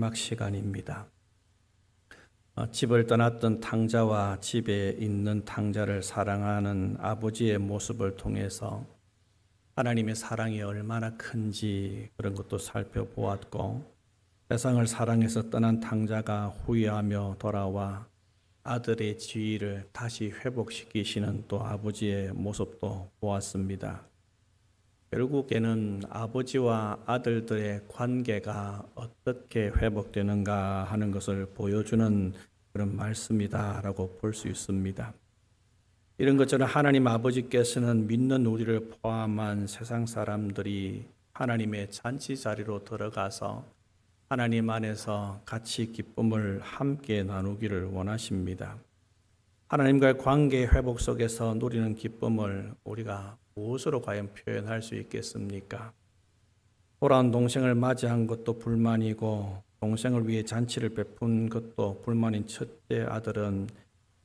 마지막 시간입니다. 집을 떠났던 탕자와 집에 있는 탕자를 사랑하는 아버지의 모습을 통해서 하나님의 사랑이 얼마나 큰지 그런 것도 살펴보았고, 세상을 사랑해서 떠난 탕자가 후회하며 돌아와 아들의 지위를 다시 회복시키시는 또 아버지의 모습도 보았습니다. 결국에는 아버지와 아들들의 관계가 어떻게 회복되는가 하는 것을 보여주는 그런 말씀이다라고 볼 수 있습니다. 이런 것처럼 하나님 아버지께서는 믿는 우리를 포함한 세상 사람들이 하나님의 잔치 자리로 들어가서 하나님 안에서 같이 기쁨을 함께 나누기를 원하십니다. 하나님과의 관계 회복 속에서 누리는 기쁨을 우리가 무엇으로 과연 표현할 수 있겠습니까? 돌아온 동생을 맞이한 것도 불만이고, 동생을 위해 잔치를 베푼 것도 불만인 첫째 아들은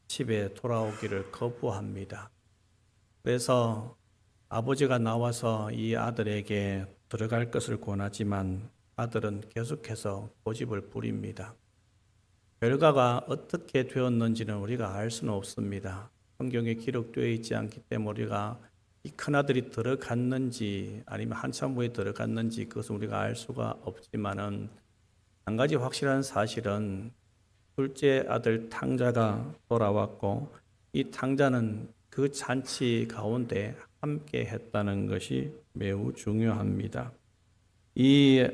집에 돌아오기를 거부합니다. 그래서 아버지가 나와서 이 아들에게 들어갈 것을 권하지만 아들은 계속해서 고집을 부립니다. 결과가 어떻게 되었는지는 우리가 알 수는 없습니다. 성경에 기록되어 있지 않기 때문에 우리가 이 큰아들이 들어갔는지 아니면 한참 후에 들어갔는지 그것은 우리가 알 수가 없지만은, 한 가지 확실한 사실은 둘째 아들 탕자가 돌아왔고, 이 탕자는 그 잔치 가운데 함께 했다는 것이 매우 중요합니다. 이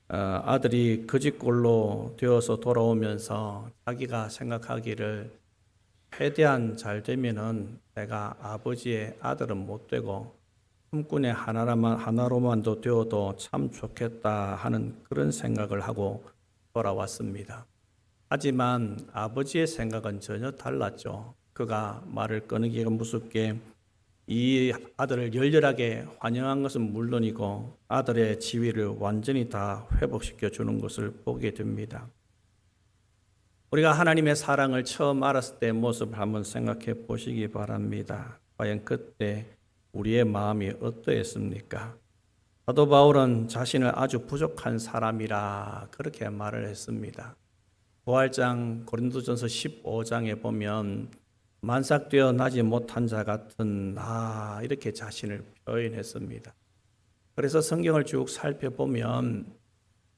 아들이 거짓골로 되어서 돌아오면서 자기가 생각하기를 최대한 잘 되면은 내가 아버지의 아들은 못 되고 품꾼의 하나로만도 되어도 참 좋겠다 하는 그런 생각을 하고 돌아왔습니다. 하지만 아버지의 생각은 전혀 달랐죠. 그가 말을 꺼내기가 무섭게 이 아들을 열렬하게 환영한 것은 물론이고 아들의 지위를 완전히 다 회복시켜 주는 것을 보게 됩니다. 우리가 하나님의 사랑을 처음 알았을 때의 모습을 한번 생각해 보시기 바랍니다. 과연 그때 우리의 마음이 어떠했습니까? 사도 바울은 자신을 아주 부족한 사람이라 그렇게 말을 했습니다. 부활장 고린도전서 15장에 보면 만삭되어 나지 못한 자 같은 나 이렇게 자신을 표현했습니다. 그래서 성경을 쭉 살펴보면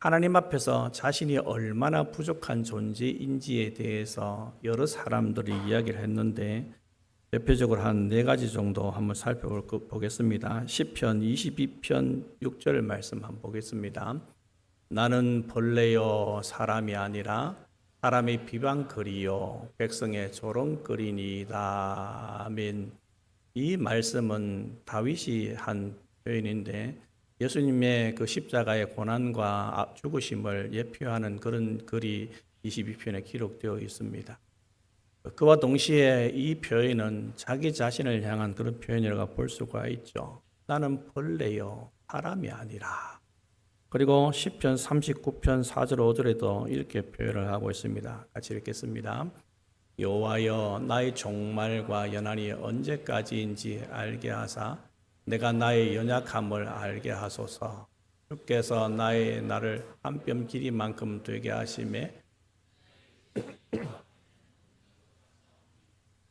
하나님 앞에서 자신이 얼마나 부족한 존재인지에 대해서 여러 사람들이 이야기를 했는데, 대표적으로 한 4가지 정도 한번 살펴보겠습니다. 시편 22편 6절 말씀 한번 보겠습니다. 나는 벌레요 사람이 아니라 사람의 비방거리요 백성의 조롱거리니이다. 아멘. 이 말씀은 다윗이 한 표현인데 예수님의 그 십자가의 고난과 죽으심을 예표하는 그런 글이 22편에 기록되어 있습니다. 그와 동시에 이 표현은 자기 자신을 향한 그런 표현이라고 볼 수가 있죠. 나는 벌레요 사람이 아니라. 그리고 시편 39편 4절 5절에도 이렇게 표현을 하고 있습니다. 같이 읽겠습니다. 여호와여 나의 종말과 연한이 언제까지인지 알게 하사 내가 나의 연약함을 알게 하소서. 주께서 나를 한 뼘 길이만큼 되게 하심에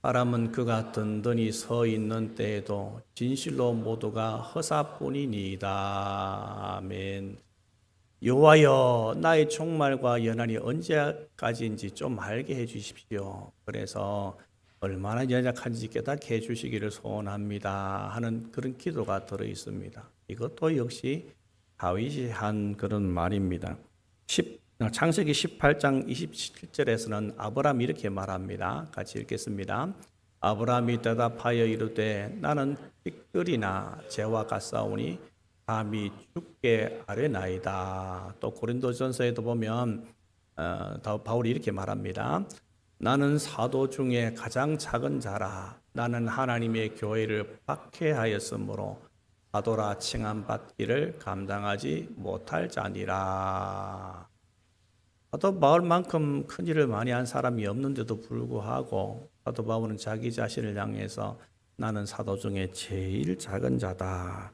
사람은 그가 든든히 서 있는 때에도 진실로 모두가 허사뿐이니이다. 아멘. 여호와여 나의 종말과 연한이 언제까지인지 좀 알게 해 주십시오. 그래서 얼마나 연약한지 깨닫게 해 주시기를 소원합니다 하는 그런 기도가 들어 있습니다. 이것도 역시 다윗이 한 그런 말입니다. 창세기 18장 27절에서는 아브라함이 이렇게 말합니다. 같이 읽겠습니다. 아브라함이 대답하여 이르되 나는 띠끌이나 재와 같사오니 감히 죽게 아뢰나이다. 또 고린도전서에도 보면 바울이 이렇게 말합니다. 나는 사도 중에 가장 작은 자라. 나는 하나님의 교회를 박해하였으므로 사도라 칭함받기를 감당하지 못할 자니라. 사도 바울만큼 큰 일을 많이 한 사람이 없는데도 불구하고 사도 바울은 자기 자신을 향해서 나는 사도 중에 제일 작은 자다.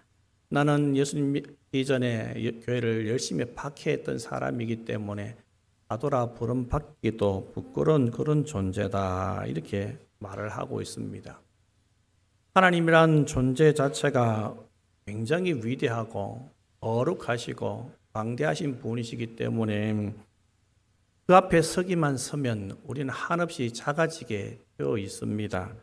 나는 예수님 이전에 교회를 열심히 박해했던 사람이기 때문에 하도라 부름받기도 부끄러운 그런 존재다 이렇게 말을 하고 있습니다. 하나님이란 존재 자체가 굉장히 위대하고 거룩하시고 광대하신 분이시기 때문에 그 앞에 서기만 서면 우리는 한없이 작아지게 되어 있습니다.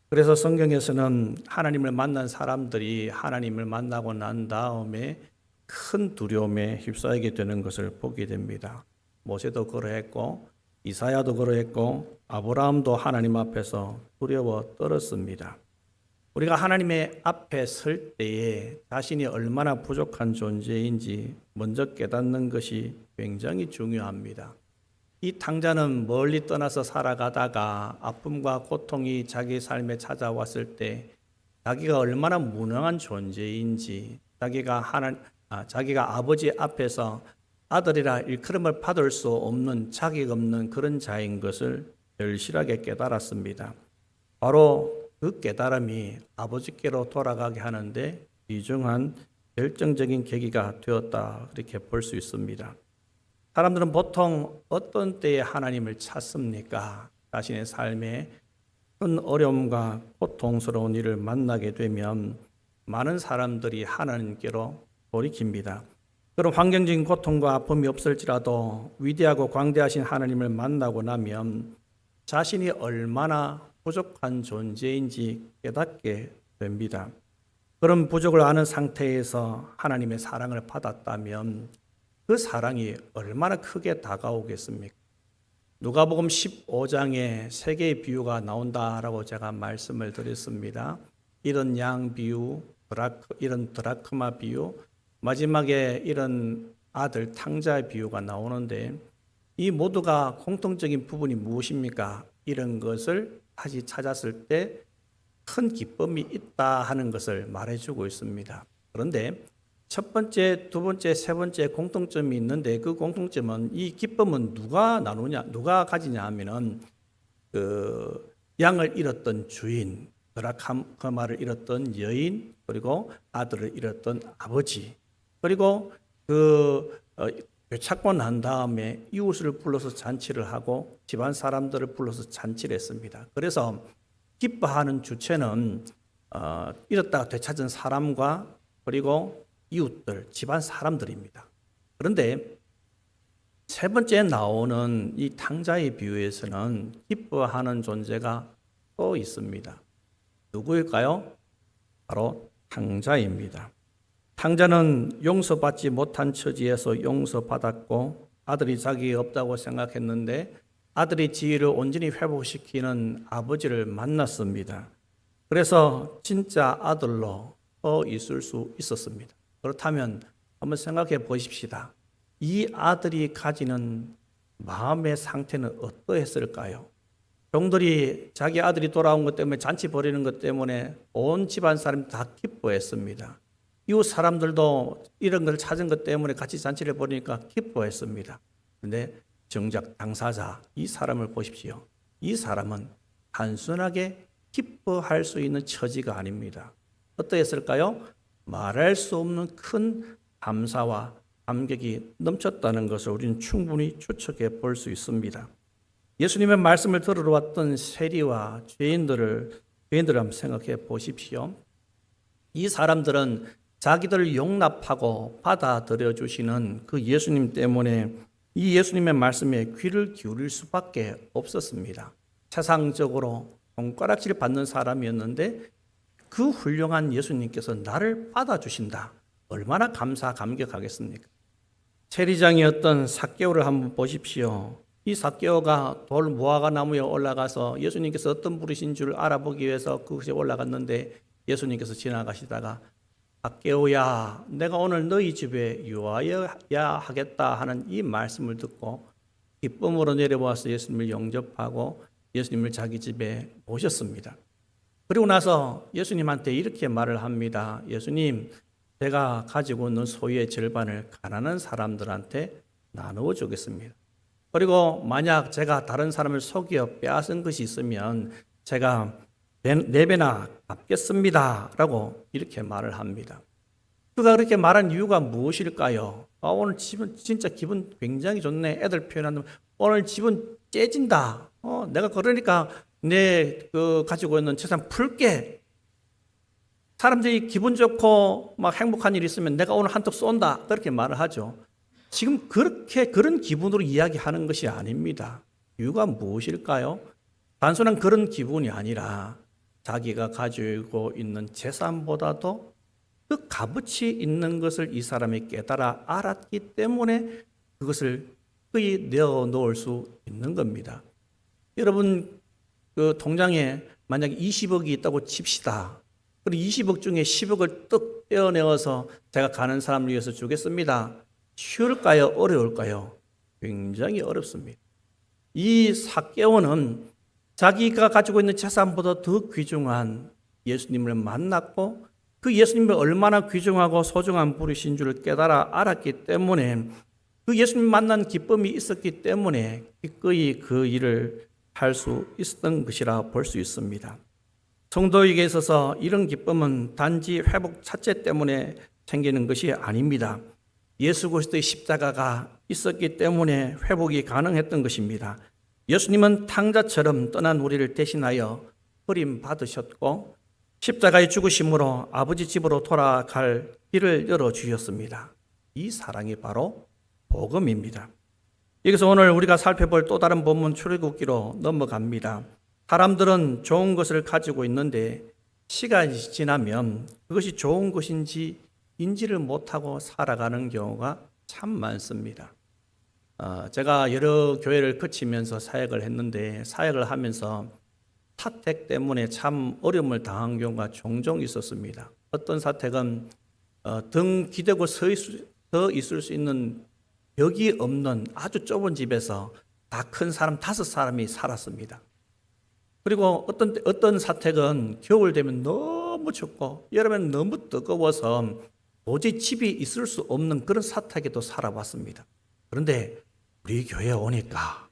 그래서 성경에서는 하나님을 만난 사람들이 하나님을 만나고 난 다음에 큰 두려움에 휩싸이게 되는 것을 보게 됩니다. 모세도 그러했고 이사야도 그러했고 아브라함도 하나님 앞에서 두려워 떨었습니다. 우리가 하나님의 앞에 설 때에 자신이 얼마나 부족한 존재인지 먼저 깨닫는 것이 굉장히 중요합니다. 이 탕자는 멀리 떠나서 살아가다가 아픔과 고통이 자기 삶에 찾아왔을 때 자기가 얼마나 무능한 존재인지 자기가 아버지 앞에서 아들이라 일컬음을 받을 수 없는 자격 없는 그런 자인 것을 절실하게 깨달았습니다. 바로 그 깨달음이 아버지께로 돌아가게 하는데 귀중한 결정적인 계기가 되었다 이렇게 볼 수 있습니다. 사람들은 보통 어떤 때에 하나님을 찾습니까? 자신의 삶에 큰 어려움과 고통스러운 일을 만나게 되면 많은 사람들이 하나님께로 돌이킵니다. 그런 환경적인 고통과 아픔이 없을지라도 위대하고 광대하신 하나님을 만나고 나면 자신이 얼마나 부족한 존재인지 깨닫게 됩니다. 그런 부족을 아는 상태에서 하나님의 사랑을 받았다면 그 사랑이 얼마나 크게 다가오겠습니까? 누가복음 15장에 세 개의 비유가 나온다라고 제가 말씀을 드렸습니다. 이런 양 비유, 이런 드라크마 비유, 마지막에 이런 아들 탕자의 비유가 나오는데 이 모두가 공통적인 부분이 무엇입니까? 이런 것을 다시 찾았을 때 큰 기쁨이 있다 하는 것을 말해주고 있습니다. 그런데 첫 번째, 두 번째, 세 번째 공통점이 있는데 그 공통점은 이 기쁨은 누가 누가 가지냐 하면은 그 양을 잃었던 주인, 드라크마를 잃었던 여인, 그리고 아들을 잃었던 아버지, 그리고 되찾고 난 다음에 이웃을 불러서 잔치를 하고 집안 사람들을 불러서 잔치를 했습니다. 그래서 기뻐하는 주체는 잃었다가 되찾은 사람과 그리고 이웃들, 집안 사람들입니다. 그런데 세 번째 나오는 이 탕자의 비유에서는 기뻐하는 존재가 또 있습니다. 누구일까요? 바로 탕자입니다. 탕자는 용서받지 못한 처지에서 용서받았고 아들이 자기 없다고 생각했는데 아들이 지위를 온전히 회복시키는 아버지를 만났습니다. 그래서 진짜 아들로 서 있을 수 있었습니다. 그렇다면 한번 생각해 보십시다. 이 아들이 가지는 마음의 상태는 어떠했을까요? 종들이 자기 아들이 돌아온 것 때문에 잔치 벌이는 것 때문에 온 집안 사람이 다 기뻐했습니다. 이웃 사람들도 이런 걸 찾은 것 때문에 같이 잔치를 벌이니까 기뻐했습니다. 그런데 정작 당사자 이 사람을 보십시오. 이 사람은 단순하게 기뻐할 수 있는 처지가 아닙니다. 어떠했을까요? 말할 수 없는 큰 감사와 감격이 넘쳤다는 것을 우리는 충분히 추측해 볼 수 있습니다. 예수님의 말씀을 들으러 왔던 세리와 죄인들을 한번 생각해 보십시오. 이 사람들은 자기들을 용납하고 받아들여 주시는 그 예수님 때문에 이 예수님의 말씀에 귀를 기울일 수밖에 없었습니다. 세상적으로 손가락질 받는 사람이었는데 그 훌륭한 예수님께서 나를 받아주신다. 얼마나 감격하겠습니까? 세리장이었던 삭개오를 한번 보십시오. 이 삭개오가 돌 무화과 나무에 올라가서 예수님께서 어떤 분이신 줄 알아보기 위해서 그곳에 올라갔는데 예수님께서 지나가시다가 삭개오야, 내가 오늘 너희 집에 유하여야 하겠다 하는 이 말씀을 듣고 기쁨으로 내려와서 예수님을 영접하고 예수님을 자기 집에 모셨습니다. 그리고 나서 예수님한테 이렇게 말을 합니다. 예수님, 제가 가지고 있는 소유의 절반을 가난한 사람들한테 나누어 주겠습니다. 그리고 만약 제가 다른 사람을 속여 빼앗은 것이 있으면 제가 4배나 갚겠습니다 라고 이렇게 말을 합니다. 그가 그렇게 말한 이유가 무엇일까요? 오늘 집은 진짜 기분 굉장히 좋네. 애들 표현하면 오늘 집은 째진다. 내가 그러니까 내 가지고 있는 재산 풀게. 사람들이 기분 좋고 막 행복한 일이 있으면 내가 오늘 한턱 쏜다. 그렇게 말을 하죠. 지금 그런 기분으로 이야기하는 것이 아닙니다. 이유가 무엇일까요? 단순한 그런 기분이 아니라 자기가 가지고 있는 재산보다도 그 값어치 있는 것을 이 사람이 깨달아 알았기 때문에 그것을 거의 내어놓을 수 있는 겁니다. 여러분 그 통장에 만약에 20억이 있다고 칩시다. 그리고 20억 중에 10억을 뚝 떼어내어서 제가 가는 사람을 위해서 주겠습니다. 쉬울까요? 어려울까요? 굉장히 어렵습니다. 이 삭개오는 자기가 가지고 있는 재산보다 더 귀중한 예수님을 만났고 그 예수님이 얼마나 귀중하고 소중한 분이신 줄 깨달아 알았기 때문에 그 예수님 만난 기쁨이 있었기 때문에 기꺼이 그 일을 할 수 있었던 것이라 볼 수 있습니다. 성도에게 있어서 이런 기쁨은 단지 회복 자체 때문에 생기는 것이 아닙니다. 예수 그리스도의 십자가가 있었기 때문에 회복이 가능했던 것입니다. 예수님은 탕자처럼 떠난 우리를 대신하여 버림받으셨고 십자가의 죽으심으로 아버지 집으로 돌아갈 길을 열어주셨습니다. 이 사랑이 바로 복음입니다. 여기서 오늘 우리가 살펴볼 또 다른 본문 출애굽기로 넘어갑니다. 사람들은 좋은 것을 가지고 있는데 시간이 지나면 그것이 좋은 것인지 인지를 못하고 살아가는 경우가 참 많습니다. 제가 여러 교회를 거치면서 사역을 했는데 사역을 하면서 사택 때문에 참 어려움을 당한 경우가 종종 있었습니다. 어떤 사택은 등 기대고 서 있을 수 있는 벽이 없는 아주 좁은 집에서 다 큰 사람 5사람이 살았습니다. 그리고 어떤 사택은 겨울 되면 너무 춥고 여름에는 너무 뜨거워서 도저히 집이 있을 수 없는 그런 사택에도 살아봤습니다. 그런데 우리 교회에 오니까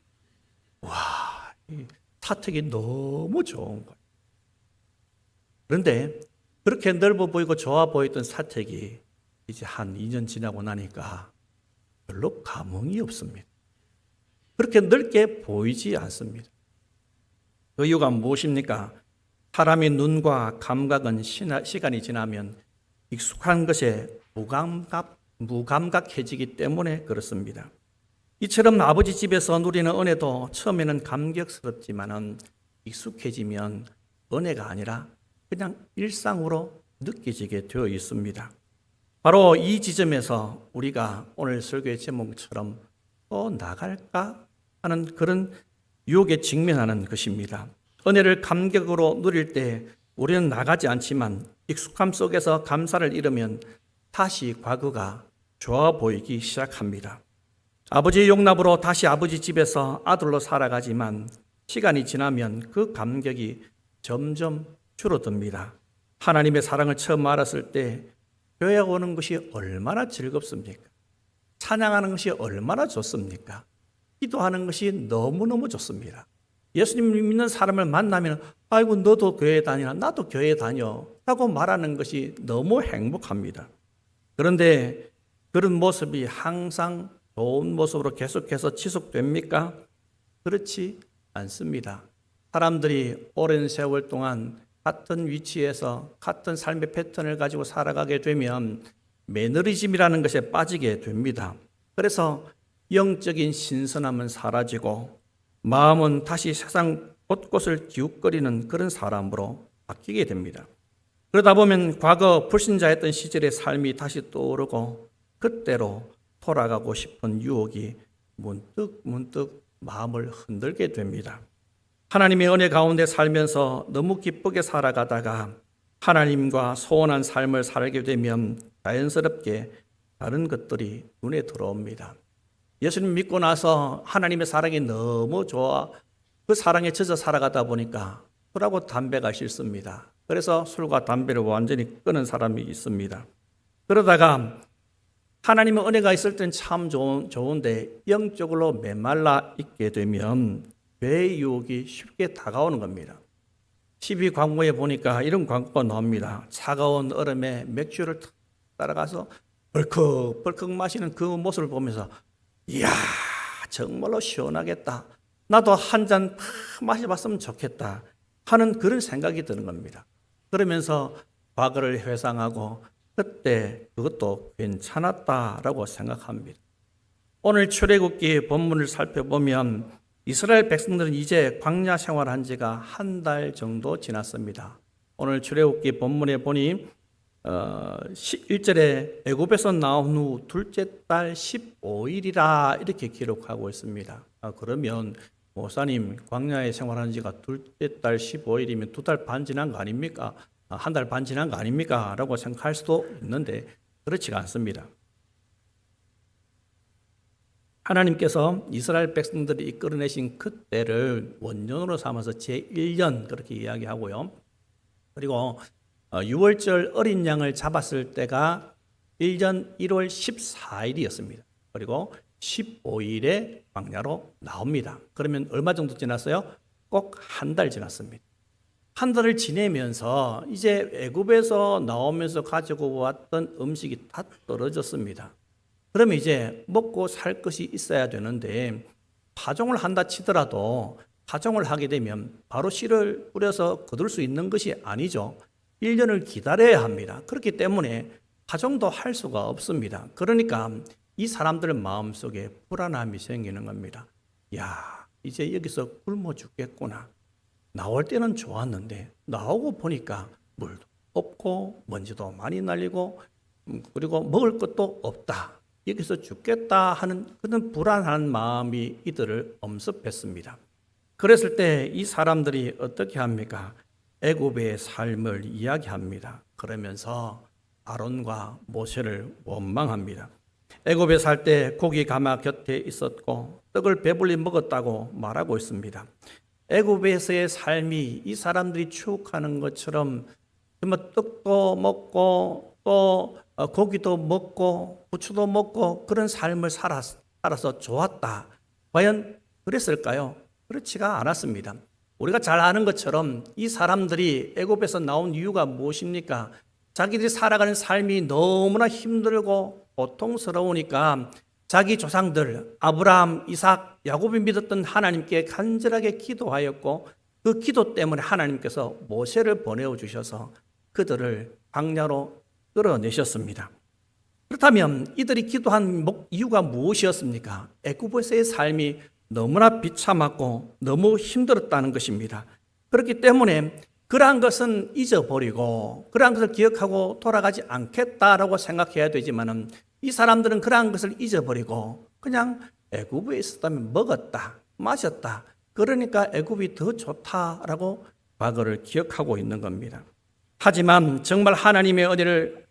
이 사택이 너무 좋은 거예요. 그런데 그렇게 넓어 보이고 좋아 보였던 사택이 이제 한 2년 지나고 나니까 별로 감흥이 없습니다. 그렇게 넓게 보이지 않습니다. 그 이유가 무엇입니까? 사람의 눈과 감각은 시간이 지나면 익숙한 것에 무감각해지기 때문에 그렇습니다. 이처럼 아버지 집에서 누리는 은혜도 처음에는 감격스럽지만 익숙해지면 은혜가 아니라 그냥 일상으로 느껴지게 되어 있습니다. 바로 이 지점에서 우리가 오늘 설교의 제목처럼 또 나갈까 하는 그런 유혹에 직면하는 것입니다. 은혜를 감격으로 누릴 때 우리는 나가지 않지만 익숙함 속에서 감사를 잃으면 다시 과거가 좋아 보이기 시작합니다. 아버지의 용납으로 다시 아버지 집에서 아들로 살아가지만 시간이 지나면 그 감격이 점점 줄어듭니다. 하나님의 사랑을 처음 알았을 때 교회에 오는 것이 얼마나 즐겁습니까? 찬양하는 것이 얼마나 좋습니까? 기도하는 것이 너무너무 좋습니다. 예수님을 믿는 사람을 만나면 아이고 너도 교회에 다니나 나도 교회에 다녀 라고 말하는 것이 너무 행복합니다. 그런데 그런 모습이 항상 좋은 모습으로 계속해서 지속됩니까? 그렇지 않습니다. 사람들이 오랜 세월 동안 같은 위치에서 같은 삶의 패턴을 가지고 살아가게 되면 매너리즘이라는 것에 빠지게 됩니다. 그래서 영적인 신선함은 사라지고 마음은 다시 세상 곳곳을 기웃거리는 그런 사람으로 바뀌게 됩니다. 그러다 보면 과거 불신자였던 시절의 삶이 다시 떠오르고 그때로 돌아가고 싶은 유혹이 문득 마음을 흔들게 됩니다. 하나님의 은혜 가운데 살면서 너무 기쁘게 살아가다가 하나님과 소원한 삶을 살게 되면 자연스럽게 다른 것들이 눈에 들어옵니다. 예수님 믿고 나서 하나님의 사랑이 너무 좋아 그 사랑에 젖어 살아가다 보니까 술하고 담배가 싫습니다. 그래서 술과 담배를 완전히 끊은 사람이 있습니다. 그러다가 하나님의 은혜가 있을 땐 참 좋은데 영적으로 메말라 있게 되면 죄의 유혹이 쉽게 다가오는 겁니다. TV 광고에 보니까 이런 광고가 나옵니다. 차가운 얼음에 맥주를 따라가서 벌컥벌컥 마시는 그 모습을 보면서 이야, 정말로 시원하겠다. 나도 한 잔 마셔봤으면 좋겠다 하는 그런 생각이 드는 겁니다. 그러면서 과거를 회상하고 그때 그것도 괜찮았다라고 생각합니다. 오늘 출애굽기 본문을 살펴보면 이스라엘 백성들은 이제 광야 생활한 지가 한 달 정도 지났습니다. 오늘 출애굽기 본문에 보니 1절에 애굽에서 나온 후 둘째 달 15일이라 이렇게 기록하고 있습니다. 그러면 목사님, 광야에 생활한 지가 둘째 달 15일이면 2달 반 지난 거 아닙니까? 한 달 반 지난 거 아닙니까? 라고 생각할 수도 있는데 그렇지가 않습니다. 하나님께서 이스라엘 백성들이 이끌어내신 그때를 원년으로 삼아서 제1년 그렇게 이야기하고요. 그리고 6월절 어린 양을 잡았을 때가 1년 1월 14일이었습니다. 그리고 15일에 광야로 나옵니다. 그러면 얼마 정도 지났어요? 꼭 한 달 지났습니다. 한 달을 지내면서 이제 애굽에서 나오면서 가지고 왔던 음식이 다 떨어졌습니다. 그러면 이제 먹고 살 것이 있어야 되는데 파종을 한다 치더라도 파종을 하게 되면 바로 씨를 뿌려서 거둘 수 있는 것이 아니죠. 1년을 기다려야 합니다. 그렇기 때문에 파종도 할 수가 없습니다. 그러니까 이 사람들 마음속에 불안함이 생기는 겁니다. 야, 이제 여기서 굶어 죽겠구나. 나올 때는 좋았는데 나오고 보니까 물도 없고 먼지도 많이 날리고 그리고 먹을 것도 없다. 여기서 죽겠다 하는 그런 불안한 마음이 이들을 엄습했습니다. 그랬을 때 이 사람들이 어떻게 합니까? 애굽의 삶을 이야기합니다. 그러면서 아론과 모세를 원망합니다. 애굽에 살 때 고기 가마 곁에 있었고 떡을 배불리 먹었다고 말하고 있습니다. 애굽에서의 삶이 이 사람들이 추억하는 것처럼 떡도 먹고 또 고기도 먹고 부추도 먹고 그런 삶을 살아서 좋았다. 과연 그랬을까요? 그렇지가 않았습니다. 우리가 잘 아는 것처럼 이 사람들이 애굽에서 나온 이유가 무엇입니까? 자기들이 살아가는 삶이 너무나 힘들고 고통스러우니까 자기 조상들 아브라함, 이삭, 야곱이 믿었던 하나님께 간절하게 기도하였고 그 기도 때문에 하나님께서 모세를 보내어 주셔서 그들을 광야로 끌어내셨습니다. 그렇다면 이들이 기도한 이유가 무엇이었습니까? 애굽에서의 삶이 너무나 비참하고 너무 힘들었다는 것입니다. 그렇기 때문에 그러한 것은 잊어버리고 그러한 것을 기억하고 돌아가지 않겠다라고 생각해야 되지만은 이 사람들은 그러한 것을 잊어버리고 그냥 애굽에 있었다면 먹었다, 마셨다. 그러니까 애굽이 더 좋다라고 과거를 기억하고 있는 겁니다. 하지만 정말 하나님의 은혜를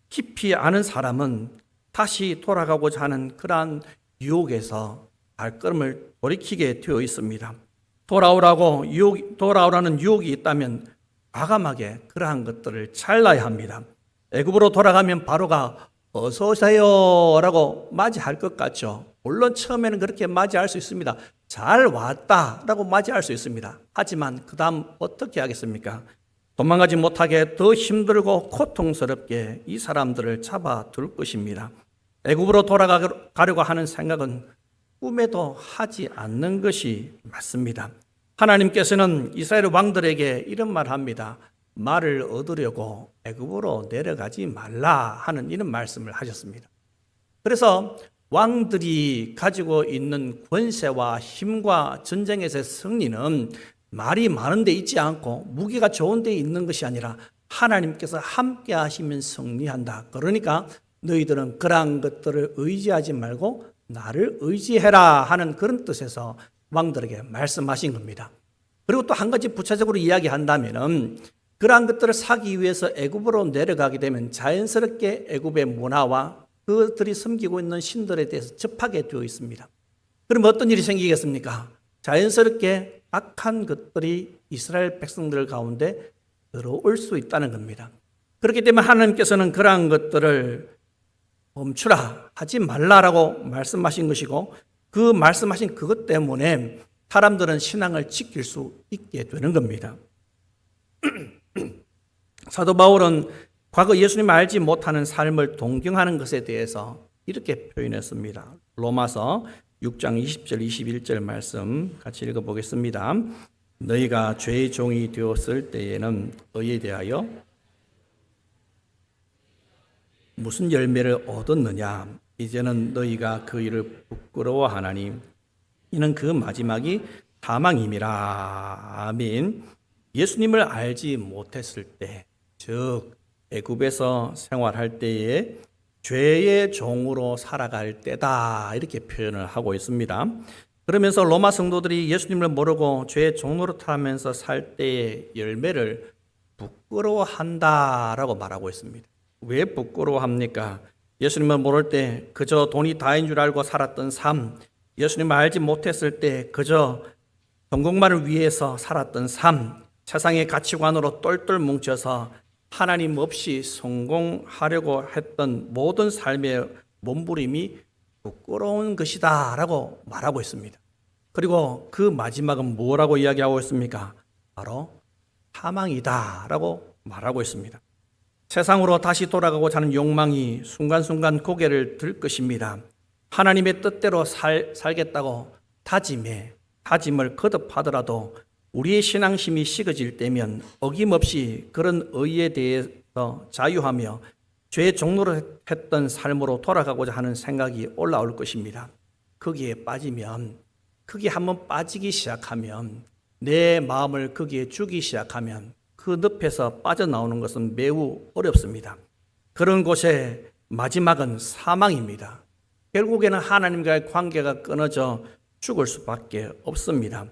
깊이 아는 사람은 다시 돌아가고자 하는 그러한 유혹에서 발걸음을 돌이키게 되어 있습니다. 돌아오라는 유혹이 있다면 과감하게 그러한 것들을 잘라야 합니다. 애굽으로 돌아가면 바로가 어서 오세요라고 맞이할 것 같죠. 물론 처음에는 그렇게 맞이할 수 있습니다. 잘 왔다라고 맞이할 수 있습니다. 하지만 그 다음 어떻게 하겠습니까? 도망가지 못하게 더 힘들고 고통스럽게 이 사람들을 잡아둘 것입니다. 애굽으로 돌아가려고 하는 생각은 꿈에도 하지 않는 것이 맞습니다. 하나님께서는 이스라엘 왕들에게 이런 말을 합니다. 말을 얻으려고 애굽으로 내려가지 말라 하는 이런 말씀을 하셨습니다. 그래서 왕들이 가지고 있는 권세와 힘과 전쟁에서의 승리는 말이 많은 데 있지 않고 무기가 좋은 데 있는 것이 아니라 하나님께서 함께 하시면 승리한다. 그러니까 너희들은 그러한 것들을 의지하지 말고 나를 의지해라 하는 그런 뜻에서 왕들에게 말씀하신 겁니다. 그리고 또 한 가지 구체적으로 이야기한다면은 그러한 것들을 사기 위해서 애굽으로 내려가게 되면 자연스럽게 애굽의 문화와 그들이 섬기고 있는 신들에 대해서 접하게 되어 있습니다. 그럼 어떤 일이 생기겠습니까? 자연스럽게 악한 것들이 이스라엘 백성들 가운데 들어올 수 있다는 겁니다. 그렇기 때문에 하나님께서는 그러한 것들을 멈추라, 하지 말라라고 말씀하신 것이고 그 말씀하신 그것 때문에 사람들은 신앙을 지킬 수 있게 되는 겁니다. 사도 바울은 과거 예수님 알지 못하는 삶을 동경하는 것에 대해서 이렇게 표현했습니다. 로마서 6장 20절 21절 말씀 같이 읽어보겠습니다. 너희가 죄의 종이 되었을 때에는 의에 대하여 무슨 열매를 얻었느냐? 이제는 너희가 그 일을 부끄러워하나니 이는 그 마지막이 사망임이라. 아멘. 예수님을 알지 못했을 때, 즉 애굽에서 생활할 때에 죄의 종으로 살아갈 때다, 이렇게 표현을 하고 있습니다. 그러면서 로마 성도들이 예수님을 모르고 죄의 종으로 타면서 살 때의 열매를 부끄러워한다라고 말하고 있습니다. 왜 부끄러워합니까? 예수님을 모를 때 그저 돈이 다인 줄 알고 살았던 삶, 예수님을 알지 못했을 때 그저 성공만을 위해서 살았던 삶, 세상의 가치관으로 똘똘 뭉쳐서 하나님 없이 성공하려고 했던 모든 삶의 몸부림이 부끄러운 것이다 라고 말하고 있습니다. 그리고 그 마지막은 뭐라고 이야기하고 있습니까? 바로 사망이다 라고 말하고 있습니다. 세상으로 다시 돌아가고자 하는 욕망이 순간순간 고개를 들 것입니다. 하나님의 뜻대로 살겠다고 다짐을 거듭하더라도 우리의 신앙심이 식어질 때면 어김없이 그런 의에 대해서 자유하며 죄의 종로를 했던 삶으로 돌아가고자 하는 생각이 올라올 것입니다. 거기에 한번 빠지기 시작하면, 내 마음을 거기에 주기 시작하면 그 늪에서 빠져나오는 것은 매우 어렵습니다. 그런 곳의 마지막은 사망입니다. 결국에는 하나님과의 관계가 끊어져 죽을 수밖에 없습니다.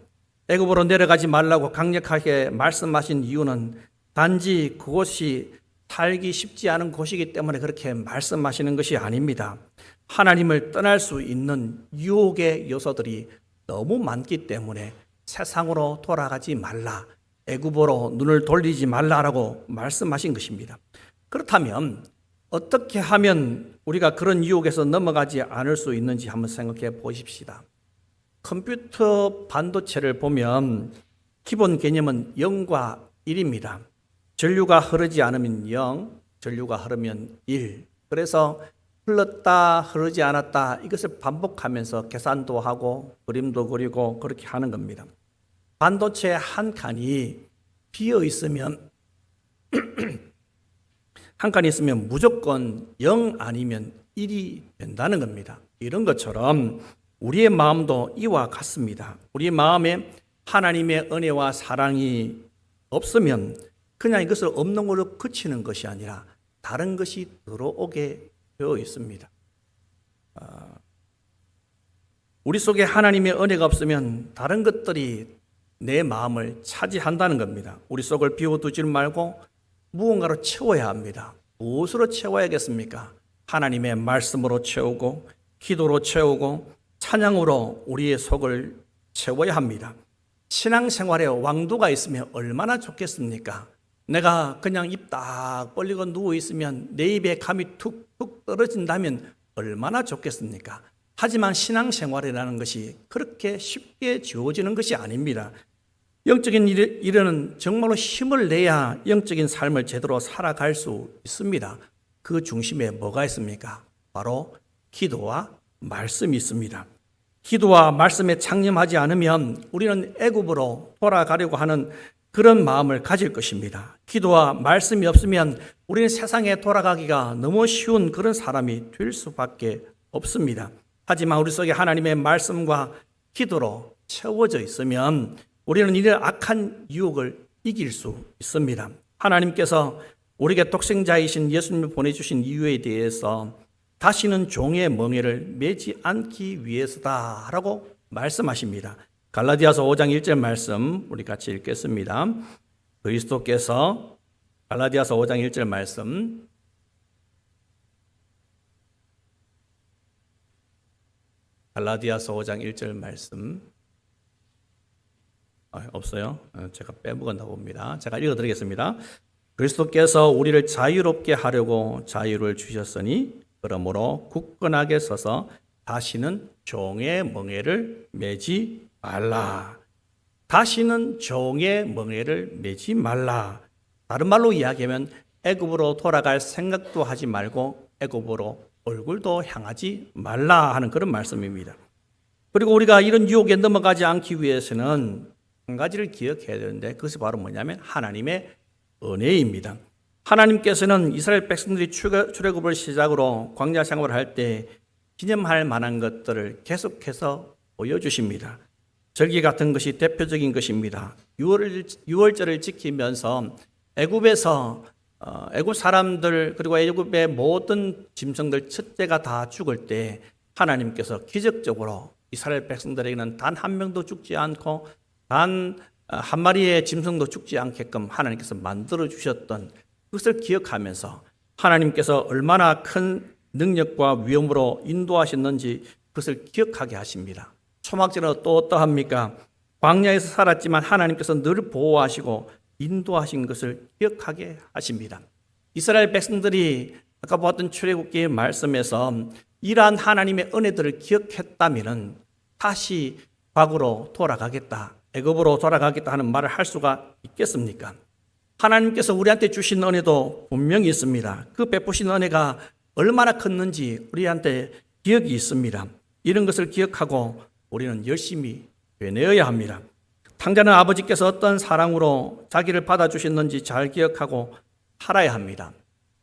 애굽으로 내려가지 말라고 강력하게 말씀하신 이유는 단지 그곳이 살기 쉽지 않은 곳이기 때문에 그렇게 말씀하시는 것이 아닙니다. 하나님을 떠날 수 있는 유혹의 요소들이 너무 많기 때문에 세상으로 돌아가지 말라, 애굽으로 눈을 돌리지 말라라고 말씀하신 것입니다. 그렇다면 어떻게 하면 우리가 그런 유혹에서 넘어가지 않을 수 있는지 한번 생각해 보십시다. 컴퓨터 반도체를 보면 기본 개념은 0과 1입니다. 전류가 흐르지 않으면 0, 전류가 흐르면 1. 그래서 흘렀다 흐르지 않았다 이것을 반복하면서 계산도 하고 그림도 그리고 그렇게 하는 겁니다. 반도체 한 칸이 비어 있으면 한 칸이 있으면 무조건 0 아니면 1이 된다는 겁니다. 이런 것처럼 우리의 마음도 이와 같습니다. 우리 마음에 하나님의 은혜와 사랑이 없으면 그냥 이것을 없는 걸로 그치는 것이 아니라 다른 것이 들어오게 되어 있습니다. 우리 속에 하나님의 은혜가 없으면 다른 것들이 내 마음을 차지한다는 겁니다. 우리 속을 비워두지 말고 무언가로 채워야 합니다. 무엇으로 채워야겠습니까? 하나님의 말씀으로 채우고, 기도로 채우고, 찬양으로 우리의 속을 채워야 합니다. 신앙생활에 왕도가 있으면 얼마나 좋겠습니까? 내가 그냥 입 딱 벌리고 누워있으면 내 입에 감이 툭툭 떨어진다면 얼마나 좋겠습니까? 하지만 신앙생활이라는 것이 그렇게 쉽게 지워지는 것이 아닙니다. 영적인 일에는 정말로 힘을 내야 영적인 삶을 제대로 살아갈 수 있습니다. 그 중심에 뭐가 있습니까? 바로 기도와 말씀이 있습니다. 기도와 말씀에 창념하지 않으면 우리는 애굽으로 돌아가려고 하는 그런 마음을 가질 것입니다. 기도와 말씀이 없으면 우리는 세상에 돌아가기가 너무 쉬운 그런 사람이 될 수밖에 없습니다. 하지만 우리 속에 하나님의 말씀과 기도로 채워져 있으면 우리는 이런 악한 유혹을 이길 수 있습니다. 하나님께서 우리에게 독생자이신 예수님을 보내주신 이유에 대해서 다시는 종의 멍에를 매지 않기 위해서다라고 말씀하십니다. 갈라디아서 5장 1절 말씀 우리 같이 읽겠습니다. 그리스도께서 갈라디아서 5장 1절 말씀 갈라디아서 5장 1절 말씀 없어요? 제가 빼먹었나 봅니다. 제가 읽어드리겠습니다. 그리스도께서 우리를 자유롭게 하려고 자유를 주셨으니 그러므로 굳건하게 서서 다시는 종의 멍에를 매지 말라. 다시는 종의 멍에를 매지 말라. 다른 말로 이야기하면 애굽으로 돌아갈 생각도 하지 말고 애굽으로 얼굴도 향하지 말라 하는 그런 말씀입니다. 그리고 우리가 이런 유혹에 넘어가지 않기 위해서는 한 가지를 기억해야 되는데 그것이 바로 뭐냐면 하나님의 은혜입니다. 하나님께서는 이스라엘 백성들이 출애굽을 시작으로 광야 생활을 할 때 기념할 만한 것들을 계속해서 보여주십니다. 절기 같은 것이 대표적인 것입니다. 6월절을 지키면서 애굽에서 애굽 사람들 그리고 애굽의 모든 짐승들 첫째가 다 죽을 때 하나님께서 기적적으로 이스라엘 백성들에게는 단 한 명도 죽지 않고 단 한 마리의 짐승도 죽지 않게끔 하나님께서 만들어 주셨던 그것을 기억하면서 하나님께서 얼마나 큰 능력과 위엄으로 인도하셨는지 그것을 기억하게 하십니다. 초막절은 또 어떠합니까? 광야에서 살았지만 하나님께서 늘 보호하시고 인도하신 것을 기억하게 하십니다. 이스라엘 백성들이 아까 보았던 출애굽기의 말씀에서 이러한 하나님의 은혜들을 기억했다면 다시 과거로 돌아가겠다, 애굽으로 돌아가겠다 하는 말을 할 수가 있겠습니까? 하나님께서 우리한테 주신 은혜도 분명히 있습니다. 그 베푸신 은혜가 얼마나 컸는지 우리한테 기억이 있습니다. 이런 것을 기억하고 우리는 열심히 되뇌어야 합니다. 탕자는 아버지께서 어떤 사랑으로 자기를 받아주셨는지 잘 기억하고 살아야 합니다.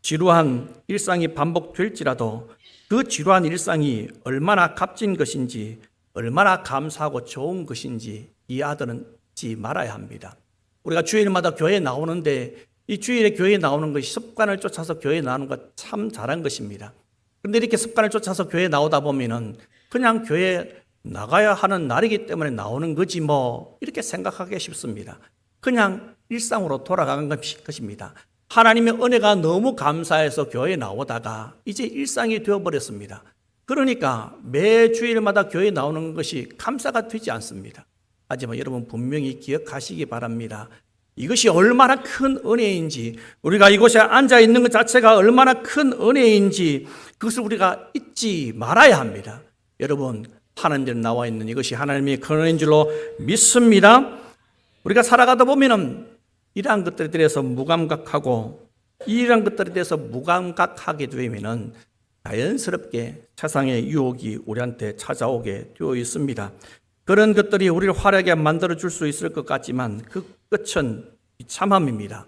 지루한 일상이 반복될지라도 그 지루한 일상이 얼마나 값진 것인지 얼마나 감사하고 좋은 것인지 이 아들은 잊지 말아야 합니다. 우리가 주일마다 교회에 나오는데 이 주일에 교회에 나오는 것이 습관을 쫓아서 교회에 나오는 것 참 잘한 것입니다. 그런데 이렇게 습관을 쫓아서 교회에 나오다 보면은 그냥 교회에 나가야 하는 날이기 때문에 나오는 거지 뭐 이렇게 생각하기 쉽습니다. 그냥 일상으로 돌아가는 것입니다. 하나님의 은혜가 너무 감사해서 교회에 나오다가 이제 일상이 되어버렸습니다. 그러니까 매 주일마다 교회에 나오는 것이 감사가 되지 않습니다. 하지만 여러분 분명히 기억하시기 바랍니다. 이것이 얼마나 큰 은혜인지, 우리가 이곳에 앉아 있는 것 자체가 얼마나 큰 은혜인지 그것을 우리가 잊지 말아야 합니다. 여러분, 하나님들 나와 있는 이것이 하나님의 큰 은혜인 줄로 믿습니다. 우리가 살아가다 보면은 이러한 것들에 대해서 무감각하고 이러한 것들에 대해서 무감각하게 되면은 자연스럽게 세상의 유혹이 우리한테 찾아오게 되어 있습니다. 그런 것들이 우리를 화려하게 만들어 줄 수 있을 것 같지만 그 끝은 비참함입니다.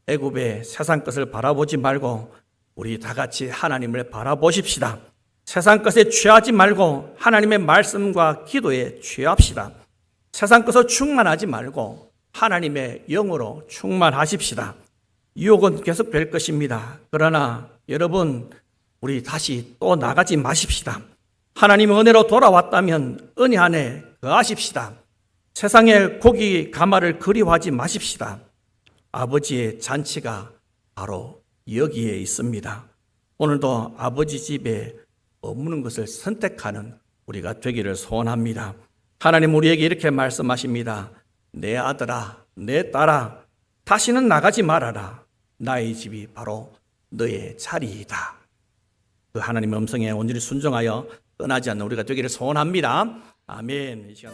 애굽의 세상 것을 바라보지 말고 우리 다 같이 하나님을 바라보십시다. 세상 것에 취하지 말고 하나님의 말씀과 기도에 취합시다. 세상 것으로 충만하지 말고 하나님의 영으로 충만하십시다. 유혹은 계속될 것입니다. 그러나 여러분, 우리 다시 또 나가지 마십시다. 하나님의 은혜로 돌아왔다면 은혜 안에 거하십시다. 세상의 고기 가마를 그리워하지 마십시다. 아버지의 잔치가 바로 여기에 있습니다. 오늘도 아버지 집에 머무는 것을 선택하는 우리가 되기를 소원합니다. 하나님 우리에게 이렇게 말씀하십니다. 내 아들아, 내 딸아, 다시는 나가지 말아라. 나의 집이 바로 너의 자리이다. 그 하나님의 음성에 온전히 순종하여 떠나지 않는 우리가 되기를 소원합니다. 아멘. 이 시간